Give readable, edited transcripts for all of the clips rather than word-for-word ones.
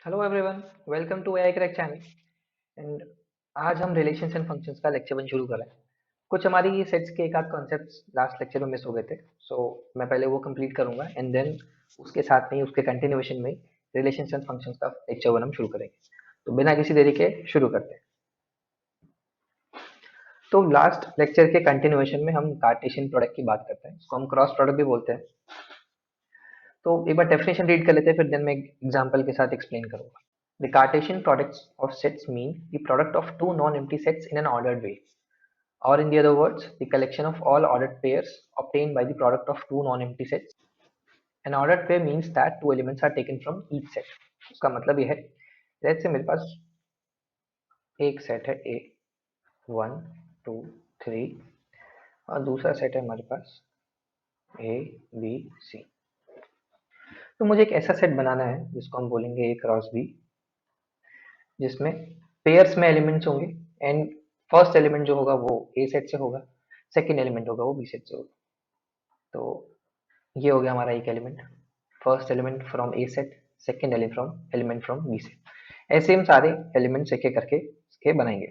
Hello everyone, welcome to AI crack channel. And आज हम relations and functions का lecture one शुरू कर रहे हैं। कुछ हमारी सेट्स के एक आध कॉन्सेप्ट्स लास्ट लेक्चर में मिस हो गए थे, सो मैं पहले वो कंप्लीट करूंगा एंड देन उसके साथ में ही उसके कंटिन्यूएशन में रिलेशंस एंड फंक्शंस का लेक्चर वन हम शुरू करेंगे। तो बिना किसी देरी के शुरू करते हैं। तो लास्ट लेक्चर के कंटिन्यूएशन में हम कार्टेशियन प्रोडक्ट की बात करते हैं, इसको हम क्रॉस प्रोडक्ट भी बोलते हैं। तो एक बार डेफिनेशन रीड कर लेते हैं, फिर देन मैं एग्जांपल के साथ एक्सप्लेन करूंगा। The Cartesian products of sets mean the product of two non-empty sets in an ordered way, or in the other words, the collection of all ordered pairs obtained by the product of two non-empty sets. An ordered pair means that two elements are taken from each set. उसका मतलब यह है, जैसे मेरे पास एक set है A 1 2 3 और दूसरा सेट है हमारे पास A B C। तो मुझे एक ऐसा सेट बनाना है जिसको हम बोलेंगे A क्रॉस B, जिसमें पेयर्स में एलिमेंट्स होंगे एंड फर्स्ट एलिमेंट जो होगा वो ए सेट से होगा, सेकंड एलिमेंट होगा वो बी सेट से होगा। तो ये हो गया हमारा एक element, first element from A set, second element from B set. ऐसे हम सारे एलिमेंट्स एक एक करके इसके बनाएंगे।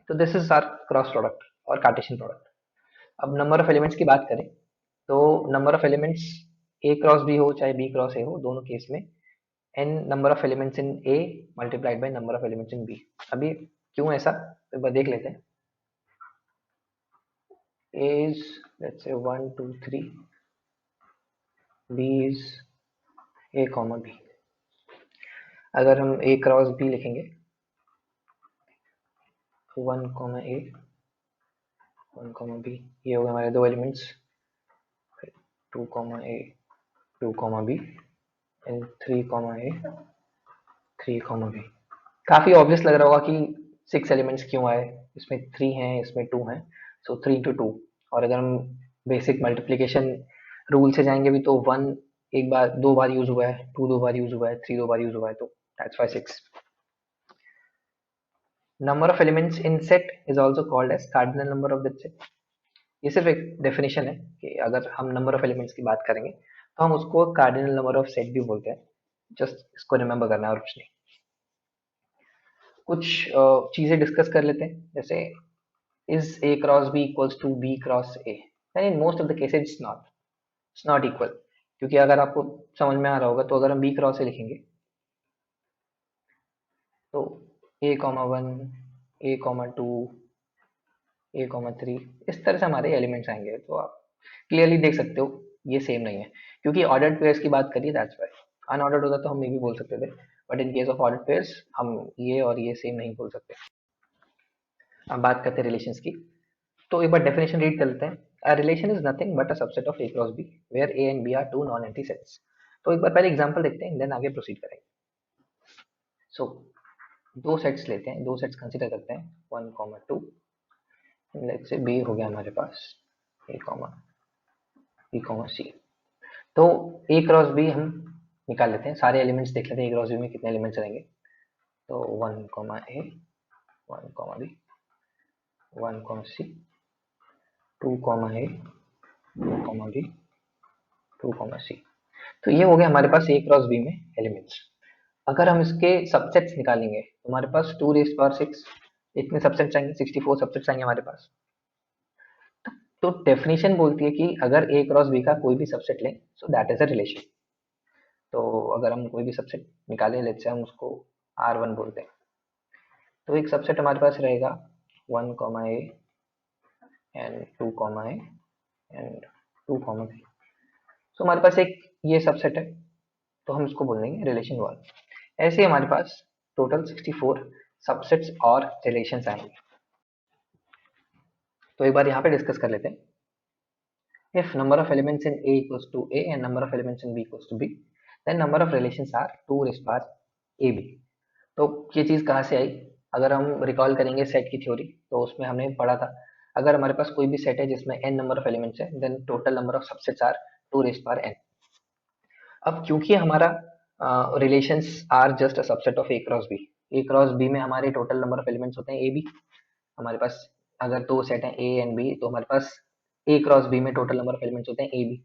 तो this is our cross product और कार्टेशियन प्रोडक्ट। अब नंबर ऑफ एलिमेंट्स की बात करें तो number of elements A cross B हो चाहे बी क्रॉस ए हो, दोनों केस में n number of elements in A multiplied by number of elements in B। अभी क्यों ऐसा तो एक बार देख लेते हैं। A is let's say 1 2 3, B is A comma B। अगर हम A क्रॉस B लिखेंगे 1 comma A 1 comma B, ये हो गए हमारे दो elements, 2 comma A 2 comma B and 3 comma A 3 comma B। काफी ऑब्वियस लग रहा होगा कि 6 एलिमेंट्स क्यों आए, इसमें 3 हैं इसमें 2 हैं, सो 3 into 2। और अगर हम बेसिक मल्टीप्लिकेशन रूल से जाएंगे भी तो 1 एक बार दो बार यूज हुआ है, 2 दो बार यूज हुआ है, 3 दो बार यूज हुआ है, तो that's why 6। Number of elements in set is also called as cardinal number of that set. ये सिर्फ एक डेफिनेशन है कि अगर हम नंबर ऑफ एलिमेंट्स की बात करेंगे तो हम उसको कार्डिनल नंबर ऑफ सेट भी बोलते हैं। जस्ट इसको रिमेंबर करना है और कुछ नहीं। कुछ चीजें डिस्कस कर लेते हैं, जैसे is A cross B equals to B cross A? And in most of the cases it's not equal। क्योंकि अगर आपको समझ में आ रहा होगा तो अगर हम B क्रॉस A लिखेंगे तो A comma 1 A comma 2 A comma 3 इस तरह से हमारे एलिमेंट्स आएंगे। तो आप क्लियरली देख सकते हो ये सेम नहीं है, क्योंकि ऑर्डर्ड पेयर्स की बात करिए दैट्स व्हाई। अनऑर्डर्ड होता तो हम ये भी बोल सकते थे, but in case of ordered pairs हम ये और ये सेम नहीं बोल सकते। अब बात करते हैं रिलेशंस की, तो एक बार डेफिनेशन रीड कर लेते हैं। A relation is nothing but a subset of A cross B where A and B are two non-empty sets। तो एक बार पहले एग्जांपल देखते हैं देन आगे प्रोसीड करेंगे। सो दो सेट्स लेते हैं, दो सेट्स कंसीडर करते हैं 1 कॉमा 2। लेट्स से B हो गया हमारे पास A comma B comma C। तो A क्रॉस B हम निकाल लेते हैं, सारे एलिमेंट्स देख लेते हैं A क्रॉस B में कितने एलिमेंट्स रहेंगे। तो 1 comma A 1 comma B 1 comma C 2 comma A 2 comma B 2 comma C। तो ये हो गया हमारे पास A क्रॉस B में एलिमेंट्स। अगर हम इसके सबसेट्स निकालेंगे तो हमारे पास 2⁶ इतने सबसेट्स आएंगे, 64 सबसेट्स आएंगे हमारे पास। तो डेफिनेशन बोलती है कि अगर A क्रॉस B का कोई भी सबसेट लें so that is a relation. तो अगर हम कोई भी सबसेट निकालें, लेट्स से हम उसको R1 बोलते हैं, तो एक सबसेट हमारे पास रहेगा 1 comma A and 2 comma A and 2 comma B। तो हमारे पास एक ये सबसेट है, तो हम इसको बोल देंगे रिलेशन 1। ऐसे ही हमारे पास टोटल 64 सबसेट्स और रिलेशंस आएंगे। तो एक बार यहाँ पे डिस्कस कर लेते हैं। If number of elements in A equals to A and number of elements in B equals to B, then number of relations are 2 AB। तो ये चीज कहाँ से आई? अगर हम रिकॉल करेंगे सेट की थ्योरी, तो उसमें हमने पढ़ा था अगर हमारे पास कोई भी सेट है जिसमें n नंबर ऑफ एलिमेंट्स है, then total number of subsets are 2n। अब क्योंकि हमारा relations are just a subset of A cross B, A cross B में हमारे टोटल नंबर ऑफ एलिमेंट्स होते हैं ए बी। हमारे पास अगर दो सेट हैं ए एंड बी, तो हमारे पास ए क्रॉस बी में टोटल नंबर ऑफ एलिमेंट्स होते हैं ए बी।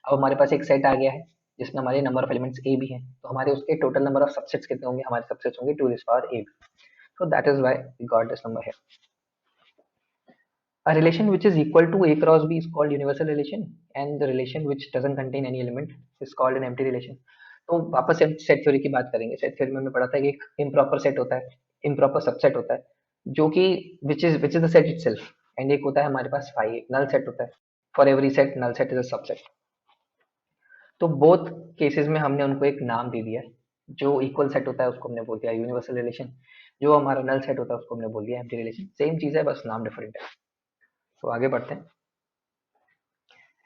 अब हमारे पास एक सेट आ गया है जिसमें हमारे नंबर ऑफ एलिमेंट्स ए भी हैं, तो हमारे उसके टोटल नंबर ऑफ सबसेट्स कितने होंगे, हमारे सबसेट्स होंगे 2 a। So that is why we got this number here. A relation which is equal to a cross b is called universal relation, and the relation which doesn't contain any element is called an empty relation. तो वापस से set theory की बात करेंगे। Set theory में हमने पढ़ा था कि एक इम्प्रॉपर सेट होता है, इम्प्रॉपर सबसेट होता है, जो कि which is the set itself, and एक होता है हमारे पास फाई, एक नल सेट होता है। For every set null set is a subset. तो बोथ केसेस में हमने उनको एक नाम दे दिया है। जो इक्वल सेट होता है उसको हमने बोल दिया यूनिवर्सल रिलेशन, जो हमारा नल सेट होता है उसको हमने बोल दिया एम्प्टी रिलेशन। सेम चीज है, बस नाम डिफरेंट है। तो आगे बढ़ते हैं,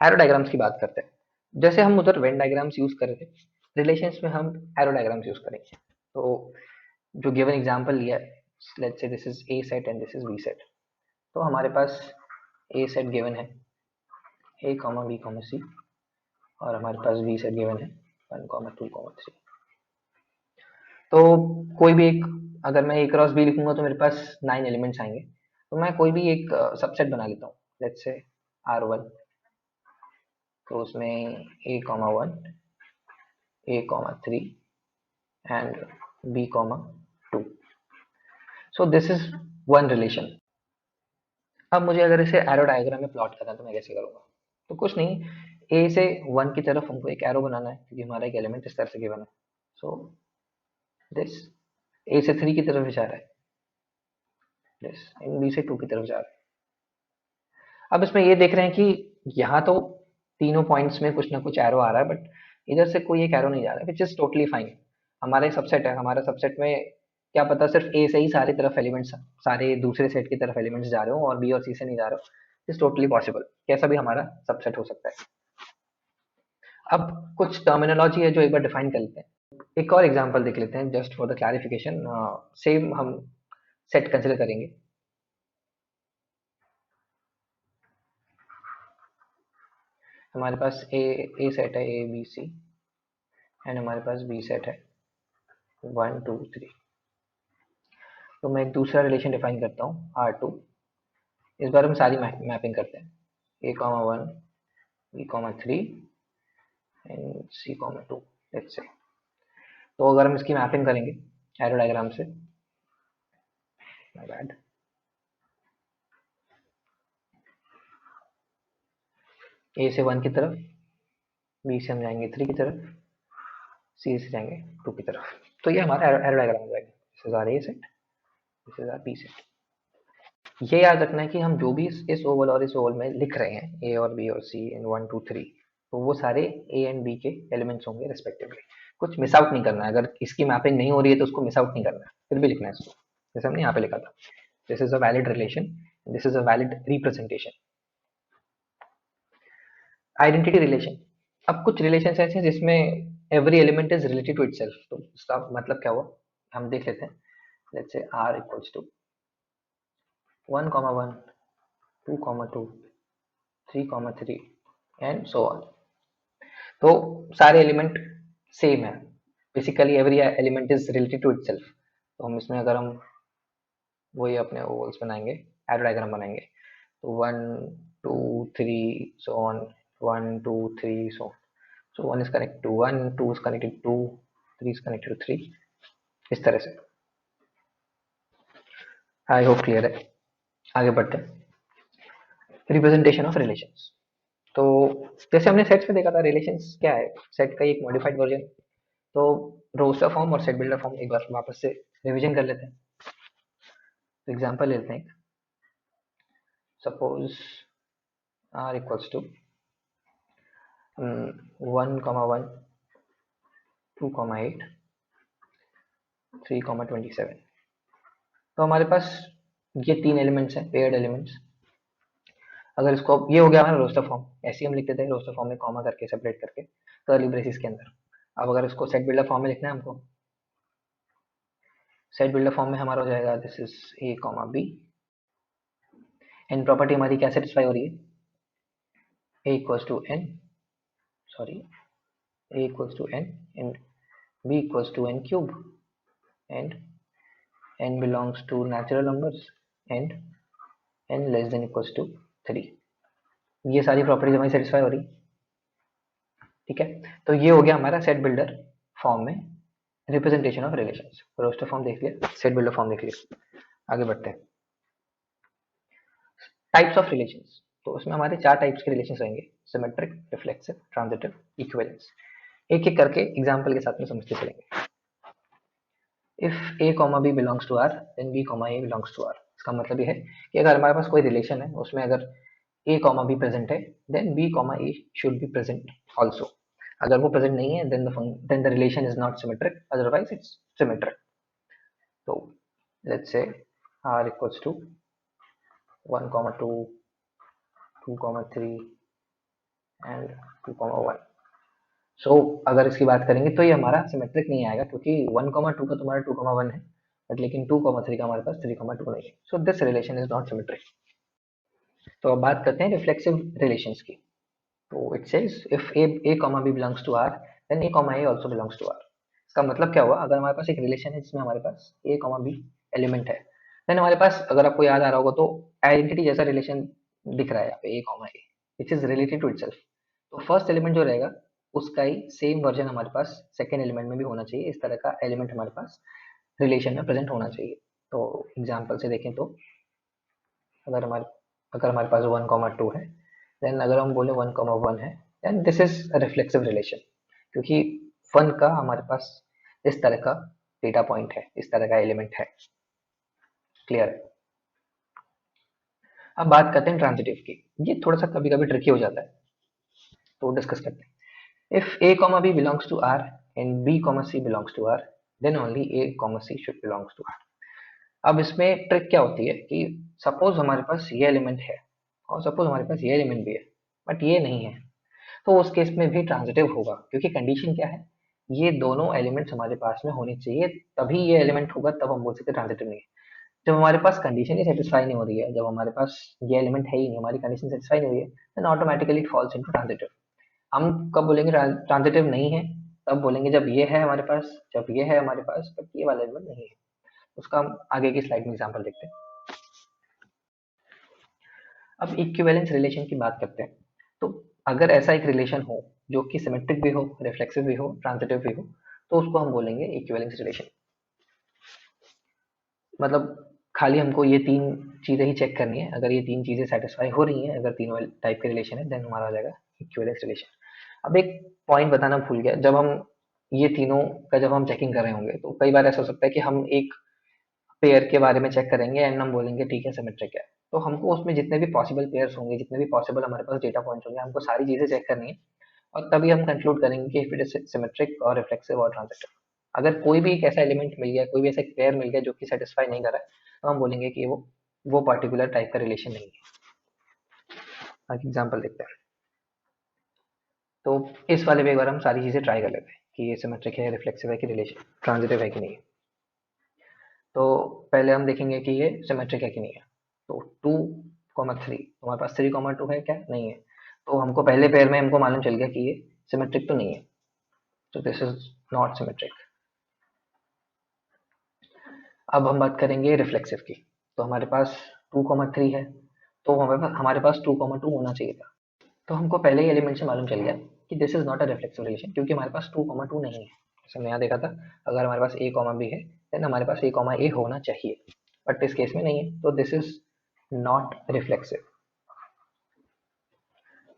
एरो डायग्राम्स की बात करते हैं। जैसे हम उधर वेन डायग्राम्स यूज कर रहे थे, रिलेशंस में हम एरो डायग्राम्स यूज करेंगे। तो जो गिवन एग्जांपल लिया है, let's say this is A set and this is B set. तो हमारे पास ए सेट गिवन है a comma B comma C, और हमारे पास बी सेट गिवन है 1 कॉमा 2 कॉमा 3। तो कोई भी एक, अगर मैं ए क्रॉस बी लिखूंगा तो मेरे पास 9 एलिमेंट्स आएंगे। तो मैं कोई भी एक सबसेट बना लेता हूँ, लेट्स से R1। तो उसमें a comma 1, a comma 3 and b comma 2। So this is one relation. अब मुझे अगर इसे एरो डायग्राम में प्लॉट करना है तो मैं कैसे करूंगा? तो कुछ नहीं, a से 1 की तरफ हमको एक एरो बनाना है, क्योंकि हमारा एक एलिमेंट इस तरह से गिवन है। सो दिस a से 3 की तरफ जा रहा है, दिस इन b से 2 की तरफ जा रहा है। अब इसमें ये देख रहे हैं कि यहाँ तो तीनों पॉइंट्स में कुछ ना कुछ एरो आ रहा है, बट इधर से कोई एक एरो नहीं जा रहा है, विच इज टोटली फाइन। हमारा एक सबसेट है, हमारा सबसेट में क्या पता सिर्फ ए से ही सारी तरफ एलिमेंट्स, सारे दूसरे सेट की तरफ एलिमेंट्स जा रहे हो और बी और सी से नहीं जा रहे हो। इज टोटली पॉसिबल, कैसा भी हमारा सबसेट हो सकता है। अब कुछ टर्मिनोलॉजी है जो एक बार डिफाइन कर लेते हैं। एक और एग्जांपल देख लेते हैं just for the clarification. Same हम सेट कंसिडर करेंगे। हमारे पास ए सेट है ए बी सी, एंड हमारे पास बी सेट है 1 2 3। तो मैं एक दूसरा रिलेशन डिफाइन करता हूँ R2। इस बार हम सारी मैपिंग करते हैं, a comma 1, b comma 3 and c comma 2, let's say. तो अगर हम इसकी मैपिंग करेंगे एरो डायग्राम से, माय बैड, a से 1 की तरफ, b से हम जाएंगे 3 की तरफ, c से जाएंगे 2 की तरफ। तो ये हमारा एरो डायग्राम हो जाएगा। This is R a set, this is R b set. ये याद रखना है कि हम जो भी इस ओवल और इस ओवल में लिख रहे हैं, ए और बी और सी इन 1 2 3, तो वो सारे ए एंड बी के एलिमेंट्स होंगे रिस्पेक्टिवली। कुछ मिस आउट नहीं करना है, अगर इसकी मैपिंग नहीं हो रही है तो उसको मिस आउट नहीं करना है, फिर भी लिखना है इसको, जैसे हमने यहाँ पे लिखा था। This is a valid relation, this is a valid representation. Identity relation. अब कुछ रिलेशन ऐसे हैं जिसमें every element is related to itself. तो इसका मतलब क्या हुआ, हम देख लेते हैं। Let's say R equals to 1 comma 1, 2 comma 2, 3 comma 3 and so on. तो सारे एलिमेंट सेम है, basically every element is related to itself. तो हम इसमें अगर हम वही अपने ओवल्स बनाएंगे, एरो डायग्राम बनाएंगे, तो 1 2 3 so on, 1 2 3 so. So 1 is connected to 1, 2 is connected to 3 is connected to 3, इस तरह से। आई होप क्लियर है। आगे बढ़ते हैं, रिप्रेजेंटेशन ऑफ रिलेशंस। तो जैसे हमने सेट्स में देखा था, रिलेशंस क्या है, सेट का एक मॉडिफाइड वर्जन। तो रोस्टर फॉर्म और सेट बिल्डर फॉर्म एक बार वापस से रिवीजन कर लेते हैं। तो एग्जांपल लेते हैं, suppose r equals to 1 comma 1, 2 comma 8, 3 comma 27। तो हमारे पास ये तीन एलिमेंट्स हैं, पेयर्ड एलिमेंट्स। अगर इसको, ये हो गया हमारा रोस्टर फॉर्म, ऐसे ही हम लिखते थे रोस्टर फॉर्म में कॉमा करके सेपरेट करके कर्ली ब्रेसिस के अंदर। अब अगर इसको सेट बिल्डर फॉर्म में लिखना है हमको, सेट बिल्डर फॉर्म में हमारा हो जाएगा this is a comma b, n property हमारी क्या सेटिस्फाई हो रही है, a equals to n, sorry, a equals to n and b equals to n cube and n belongs to natural numbers and n less than equals to 3। ये सारी properties हमारी satisfy हो रही, ठीक है, तो ये हो गया हमारा सेट बिल्डर फॉर्म में representation of relations. Roster form देख लिया, सेट बिल्डर फॉर्म देख लिया, आगे बढ़ते हैं। टाइप्स ऑफ रिलेशंस, तो उसमें हमारे चार टाइप्स के रिलेशंस रहेंगे, सिमेट्रिक, रिफ्लेक्सिव, ट्रांजिटिव, इक्विवेलेंस। एक एक करके एग्जांपल के साथ में समझते चलेंगे। If A comma B belongs to R then B comma A belongs to R. इसका मतलब ये है कि अगर हमारे पास कोई रिलेशन है उसमें अगर ए कॉमा बी प्रेजेंट है then B comma A should be present also. अगर वो प्रेजेंट नहीं है then the relation is not symmetric, otherwise it's symmetric. तो let's say r equals to 1 comma 2 2 comma 3 and 2 comma 1। So अगर इसकी बात करेंगे तो ये हमारा सिमेट्रिक नहीं आएगा क्योंकि 1 comma 2 का तुम्हारा 2 comma 1 है, बट लेकिन 2 comma 3 का हमारे पास 3 comma 2 नहीं है। So this relation is not symmetric. तो अब बात करते हैं रिफ्लेक्सिव रिलेशंस की। तो it says if A comma B belongs to R then A comma A also belongs to R. इसका मतलब क्या हुआ, अगर हमारे पास एक रिलेशन है जिसमें हमारे पास ए कॉमा बी एलिमेंट है देन हमारे पास, अगर आपको याद आ रहा होगा तो आइडेंटिटी जैसा रिलेशन दिख रहा है यहाँ पे A comma A which is related to itself. तो फर्स्ट एलिमेंट जो रहेगा उसका ही सेम वर्जन हमारे पास सेकेंड एलिमेंट में भी होना चाहिए। इस तरह का एलिमेंट हमारे पास रिलेशन में प्रेजेंट होना चाहिए। तो एग्जाम्पल से देखें तो अगर हमारे पास 1 comma 2 है देन अगर हम बोले 1 comma 1 है then this is reflexive relation, क्योंकि 1 का हमारे पास इस तरह का डेटा पॉइंट है, इस तरह का एलिमेंट है। क्लियर है। अब बात करते हैं ट्रांजिटिव की। ये थोड़ा सा कभी कभी ट्रिकी हो जाता है, तो डिस्कस करते हैं। If a comma b belongs to r and b comma c belongs to r then only a comma c should belongs to r। अब इसमें ट्रिक क्या होती है कि सपोज हमारे पास ये एलिमेंट है और सपोज हमारे पास ये एलिमेंट भी है बट ये नहीं है, तो उस केस में भी ट्रांजिटिव होगा, क्योंकि कंडीशन क्या है, ये दोनों एलिमेंट्स हमारे पास में होने चाहिए तभी ये एलिमेंट होगा, तब हम बोल सकते ट्रांजिटिव नहीं है। जब हमारे पास कंडीशन ही सेटिस्फाई नहीं हो रही है, जब हमारे पास ये एलिमेंट है ही नहीं, हमारी कंडीशन सेटिस्फाई नहीं हो रही है, then automatically it falls into transitive. हम कब बोलेंगे ट्रांजिटिव नहीं है, तब बोलेंगे जब ये है हमारे पास, जब ये है हमारे पास बट ये वाला एलिमेंट नहीं है। उसका हम आगे की स्लाइड में एग्जांपल देखते हैं। अब इक्विवेलेंस रिलेशन की बात करते हैं। तो अगर ऐसा एक रिलेशन हो जो कि सिमेट्रिक भी हो, रिफ्लेक्सिव भी हो, ट्रांजिटिव भी हो, तो उसको हम बोलेंगे इक्विवेलेंस रिलेशन। मतलब खाली हमको ये तीन चीजें ही चेक करनी है, अगर ये तीन चीजें सेटिस्फाई हो रही हैं, अगर तीनों टाइप के रिलेशन है देन हमारा आ जाएगा इक्विवेलेंस रिलेशन। अब एक पॉइंट बताना भूल गया, जब हम ये तीनों का जब हम चेकिंग कर रहे होंगे तो कई बार ऐसा हो सकता है कि हम एक पेयर के बारे में चेक करेंगे एंड हम बोलेंगे ठीक है सिमेट्रिक है। तो हमको उसमें जितने भी पॉसिबल पेयर्स होंगे, जितने भी पॉसिबल हमारे पास डेटा पॉइंट्स होंगे, हमको सारी चीजें चेक करनी है और तभी हम कंक्लूड करेंगे कि इफ इट इज सिमेट्रिक और रिफ्लेक्सिव और ट्रांजिटिव। अगर कोई भी एक ऐसा एलिमेंट मिल गया, कोई भी ऐसा पेयर मिल गया जो कि सेटिस्फाई नहीं कर रहा है, तो हम बोलेंगे कि वो पर्टिकुलर टाइप का रिलेशन नहीं है। आगे एग्जाम्पल देखते हैं। तो इस वाले में एक बार हम सारी चीजें ट्राई कर लेते हैं कि ये सिमेट्रिक है, रिफ्लेक्सिव है कि रिलेशन ट्रांजिटिव है कि नहीं है। तो पहले हम देखेंगे कि ये सिमेट्रिक है कि नहीं है। तो 2 3, हमारे पास 3 2 है क्या, नहीं है। तो हमको पहले पेयर में हमको मालूम चल गया कि ये सिमेट्रिक तो नहीं है, तो दिस इज नॉट सिमेट्रिक। अब हम बात करेंगे रिफ्लेक्सिव की। तो हमारे पास 2 3 है, तो हमारे पास 2 2 होना चाहिए था। तो हमको पहले ही एलिमेंट से मालूम चल गया कि this is not a reflexive relation, क्योंकि हमारे पास 2 2 नहीं है। जैसे हमने यहाँ देखा था, अगर हमारे पास a कॉमा b है देन हमारे पास a कॉमा a होना चाहिए, बट इस केस में नहीं है, तो this is not reflexive.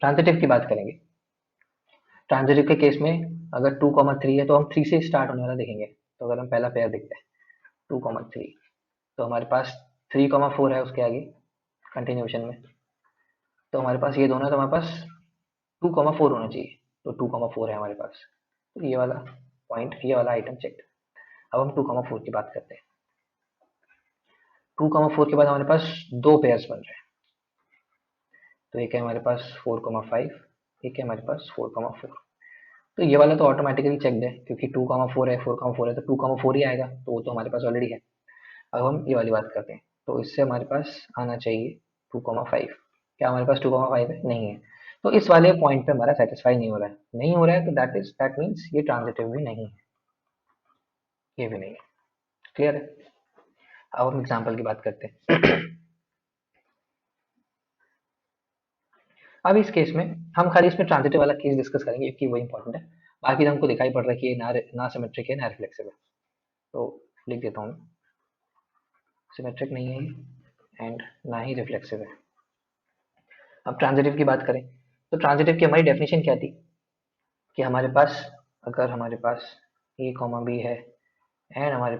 Transitive की बात करेंगे। ट्रांजिटिव के केस में अगर 2 3 है तो हम 3 से स्टार्ट होने वाला देखेंगे। तो अगर हम पहला पेयर देखते हैं 2 3, तो हमारे पास 3 4 है उसके आगे कंटिन्यूशन में, तो हमारे पास ये दोनों है, तो हमारे पास 2 4 होना चाहिए। तो 2 4 है हमारे पास, तो ये वाला पॉइंट, ये वाला आइटम चेक। अब हम 2 4 की बात करते हैं। 2 4 के बाद हमारे पास दो पेयर्स बन रहे हैं। तो एक है हमारे पास 4 5, एक है हमारे पास 4 4। तो ये वाला तो ऑटोमेटिकली चेकड है, क्योंकि 2 4 है, 4 4 है, तो 2 4 ही आएगा, तो वो तो हमारे पास ऑलरेडी है। अब हम ये वाली बात करते हैं। तो इससे हमारे पास आना चाहिए 2 5। क्या हमारे पास 2 5 है, नहीं है। तो इस वाले पॉइंट पे हमारा सेटिस्फाई नहीं हो रहा है, नहीं हो रहा है, तो दैट मीन्स ये ट्रांजिटिव भी नहीं है, ये भी नहीं है। क्लियर है। अब हम एग्जाम्पल की बात करते हैं। अब इस केस में हम खाली इसमें ट्रांजिटिव वाला केस डिस्कस करेंगे क्योंकि वो इंपॉर्टेंट है। बाकी तो हमको दिखाई पड़ रहा है कि ये ना सिमेट्रिक है ना रिफ्लेक्सिव है। तो लिख देता हूँ, सिमेट्रिक नहीं है एंड ना ही रिफ्लेक्सिव है। अब ट्रांजिटिव की बात करें तो ट्रांजिटिव की हमारी डेफिनेशन क्या थी कि हमारे पास, अगर हमारे पास ए कॉमा बी है एंड हमारे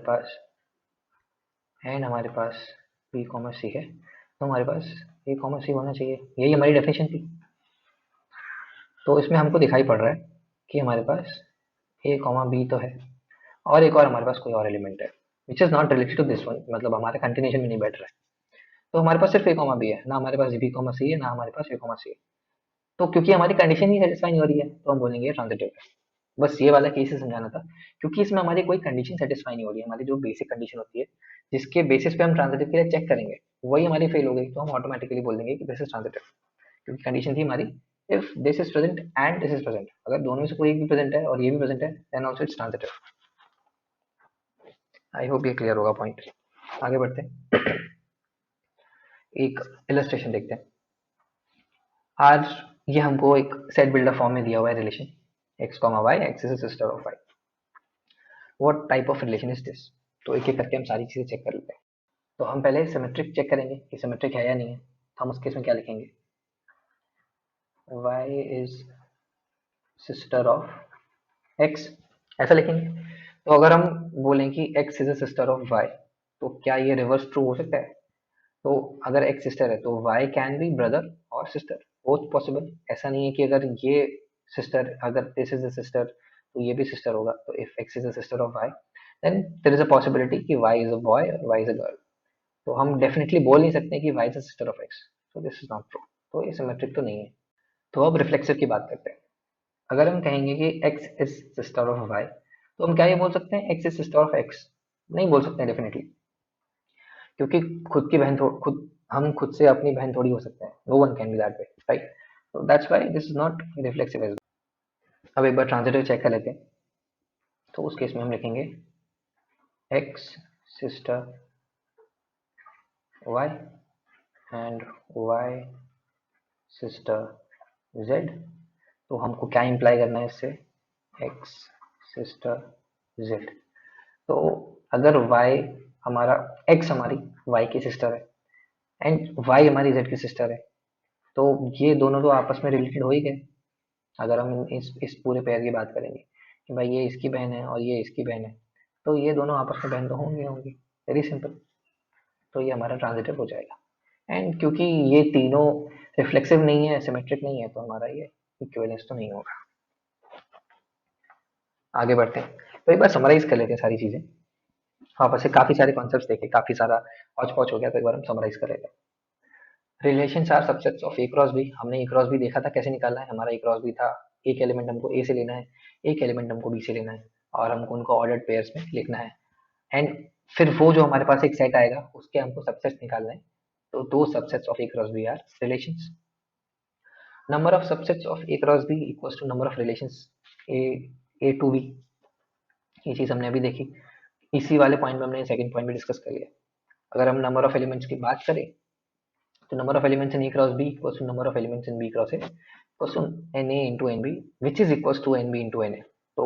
पास बी कॉमा सी है, तो हमारे पास ए कॉमा सी होना चाहिए। यही हमारी डेफिनेशन थी। तो इसमें हमको दिखाई पड़ रहा है कि हमारे पास ए कॉमा बी तो है और एक और हमारे पास कोई और एलिमेंट है which is not related to this one, मतलब हमारे कंटिन्यूशन में नहीं बैठ रहा है। तो हमारे पास सिर्फ ए कॉमा बी है, ना हमारे पास बी कॉमा सी है, ना हमारे पास ए कॉमा सी है। तो क्योंकि हमारी कंडीशन ही सेटिस्फाई नहीं हो रही है तो हम बोलेंगे ट्रांजिटिव है। बस ये वाला केस ही समझाना था, क्योंकि इसमें हमारी कोई कंडीशन सेटिस्फाई नहीं हो रही है। हमारी जो बेसिक कंडीशन होती है जिसके बेसिस पे हम ट्रांजिटिव के लिए चेक करेंगे, वही हमारी फेल हो गई, तो हम ऑटोमेटिकली बोल देंगे कि दिस इज ट्रांजिटिव। क्योंकि कंडीशन थी हमारी, if this is present and this is present, अगर दोनों में से कोई एक भी प्रेजेंट है और ये भी प्रेजेंट है, then also it's transitive. I hope ये क्लियर होगा पॉइंट। आगे बढ़ते हैं, एक इलस्ट्रेशन देखते हैं। आज ये हमको एक सेट बिल्डर फॉर्म में दिया हुआ है relation x comma Y, X is a sister of Y. What type of relation is this? तो एक एक करके हम सारी चीजें चेक कर लेते हैं। तो हम पहले सिमेट्रिक चेक करेंगे कि सिमेट्रिक है या नहीं है। तो हम उस केस में क्या लिखेंगे, y is sister of x, ऐसा लिखेंगे। तो अगर हम बोलें कि x is a sister of y, तो क्या ये रिवर्स ट्रू हो सकता है? तो अगर x सिस्टर है तो y कैन बी ब्रदर और सिस्टर, बोथ पॉसिबल। ऐसा नहीं है कि अगर ये सिस्टर, अगर दिस इज अ सिस्टर तो ये भी सिस्टर होगा। तो if x is a sister of y, then there is a possibility कि y इज अ बॉय और y इज अ गर्ल। तो हम डेफिनेटली बोल नहीं सकते कि y is a sister of x, तो दिस इज नॉट ट्रू। तो ये सिमेट्रिक तो नहीं है। तो अब रिफ्लेक्सिव की बात करते हैं। अगर हम कहेंगे कि x is sister of y, तो हम क्या ये बोल सकते हैं x is sister of x? नहीं बोल सकते हैं डेफिनेटली, क्योंकि खुद की बहन खुद हम खुद से अपनी बहन थोड़ी हो सकते हैं। No one can be that way, right? तो that's why this is not reflexive as. अब एक बार ट्रांजिटिव चेक कर लेते हैं। तो उस केस में हम लिखेंगे x sister y and y sister z। तो हमको क्या इंप्लाई करना है इससे, x सिस्टर z। तो अगर y हमारा, x हमारी y की सिस्टर है एंड y हमारी z की सिस्टर है, तो ये दोनों तो आपस में रिलेटेड हो ही गए। अगर हम इस पूरे पेयर की बात करेंगे कि भाई ये इसकी बहन है और ये इसकी बहन है, तो ये दोनों आपस में बहन तो होंगे होंगे, वेरी सिंपल। तो ये हमारा ट्रांजिटिव हो जाएगा। एंड क्योंकि ये तीनों रिफ्लेक्सिव नहीं है, सिमेट्रिक नहीं है, तो हमारा ये इक्विवेलेंस तो नहीं होगा। आगे बढ़ते हैं, तो एक बार समराइज कर लेते हैं सारी चीजें। वापस से काफी सारे कॉन्सेप्ट्स देखे, काफी सारा हौच पौच हो गया, तो एक बार हम समराइज कर लेते हैं। Relations are subsets of A cross B. हमने ए क्रॉस बी देखा था कैसे निकालना है। हमारा ए क्रॉस बी था, एक एलिमेंट हमको ए से लेना है, एक एलिमेंट हमको बी से लेना है, और हमको उनको ऑर्डर्ड पेयर्स में लिखना है। एंड फिर वो जो हमारे पास एक सेट आएगा उसके हमको सबसेट्स निकालना है। तो दो subsets of A cross B are relations. Number of subsets of A cross B equals to number of relations A to B. ये चीज हमने अभी देखी, इसी वाले पॉइंट में हमने सेकंड पॉइंट में डिस्कस कर लिया। अगर हम नंबर ऑफ एलिमेंट्स की बात करें, तो number of elements in A cross B equals to number of elements in B cross A equals to NA into NB which is equals to NB into NA। तो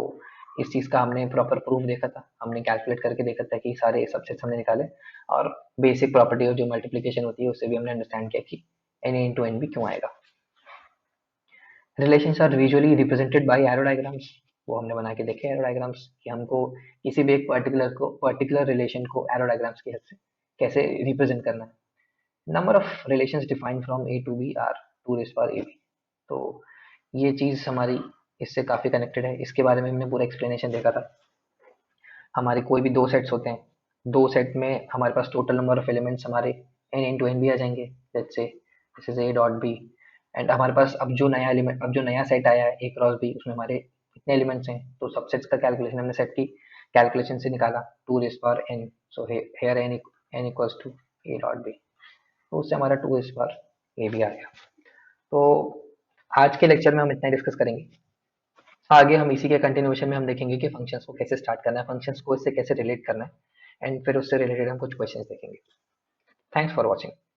इस चीज का हमने proper proof देखा था, हमने कैलकुलेट करके देखा था कि सारे सबसेट्स हमने निकाले, और बेसिक प्रॉपर्टी जो मल्टीप्लिकेशन होती है उससे भी हमने अंडरस्टैंड किया कि NA into NB क्यों आएगा। Relations are visually represented by arrow diagrams. वो हमने बना के देखे एरो डायग्राम्स कि हमको किसी भी एक पर्टिकुलर रिलेशन को एरो डायग्राम्स की हेल्प से कैसे रिप्रेजेंट करना है। Number of relations defined from A to B are 2 raise power A B. तो ये चीज हमारी इससे काफी कनेक्टेड है, इसके बारे में हमने पूरा एक्सप्लेनेशन देखा था। हमारे कोई भी दो सेट्स होते हैं, दो सेट में हमारे पास टोटल नंबर ऑफ एलिमेंट्स हमारे n इंटू एन भी आ जाएंगे। Let's say this is a dot b, and हमारे पास अब जो नया एलिमेंट, अब जो नया सेट आया है a क्रॉस b, उसमें हमारे कितने एलिमेंट्स हैं, तो सबसेट्स का कैलकुलेशन हमने सेट की कैलकुलेशन से निकाला 2 raise power n। So here n equals to a dot b, तो उससे हमारा 2 इस बार ए भी आ गया। तो आज के लेक्चर में हम इतना ही डिस्कस करेंगे। आगे हम इसी के कंटिन्यूएशन में हम देखेंगे कि फंक्शंस को कैसे स्टार्ट करना है, फंक्शंस को इससे कैसे रिलेट करना है, एंड फिर उससे रिलेटेड हम कुछ क्वेश्चंस देखेंगे। Thanks for watching.